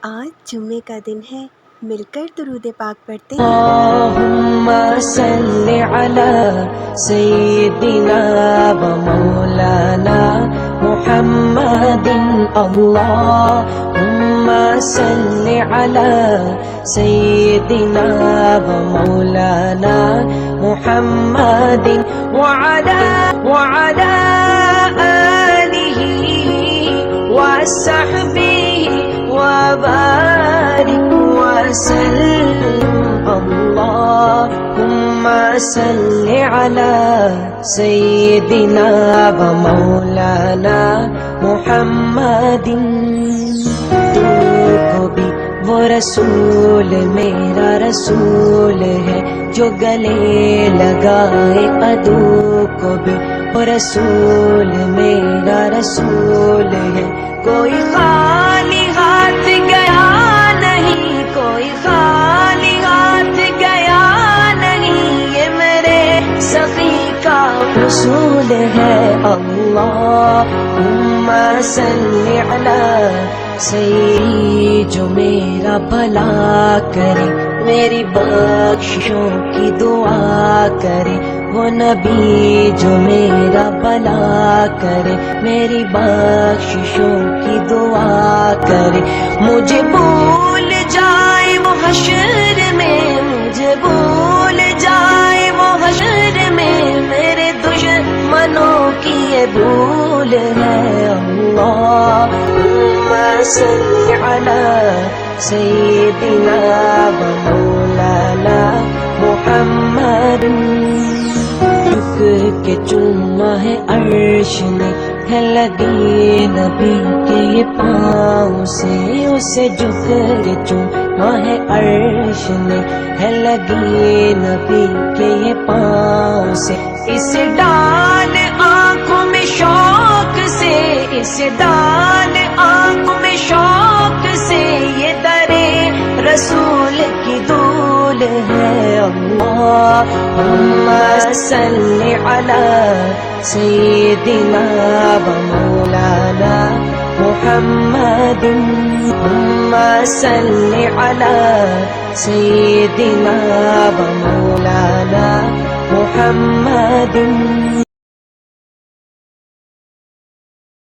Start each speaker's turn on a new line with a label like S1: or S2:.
S1: آج جمعے کا دن ہے، مل کر درود پاک پڑھتے ہیں۔
S2: اللہم صل علی سیدنا و مولانا محمد۔ اللہم صل علی سیدنا و مولانا محمد وعلی آلہ وصحبہ وبارک وسلم۔ اللہم صل علی سیدنا و مولانا محمد۔ تو کو بھی وہ رسول میرا رسول ہے جو گلے لگائے عدو کو بھی وہ رسول میرا رسول ہے۔ کوئی خالی ہاتھ گیا نہیں، کوئی خالی ہاتھ گیا نہیں، یہ میرے سخی کا رسول ہے۔ اللہم صل علی سیدی جو میرا بھلا کرے، میری بخشوں کی دعا کرے، وہ نبی جو میرا بھلا کرے، میری بخشوں کی دعا کرے۔ مجھے بھول جائے وہ حشر میں، مجھے بھول جائے وہ حشر میں، میرے دشمنوں کی یہ بھول ہے۔ اللہم صل علی سیدنا و مولانا محمد۔ جھک کے چوما ہے عرش نے، ہے لگی نبی کے یہ پاؤں سے، اسے جھک کے چوما ہے عرش نے، ہے لگی نبی کے یہ پاؤں سے۔ اس ڈال آنکھوں میں شوق سے، اس ڈال آنکھوں میں شوق سے، یہ درے رسول کی دھول ہے۔ اللہم صل علی سیدنا و مولانا محمد۔ اللہم صل علی سیدنا و مولانا محمد۔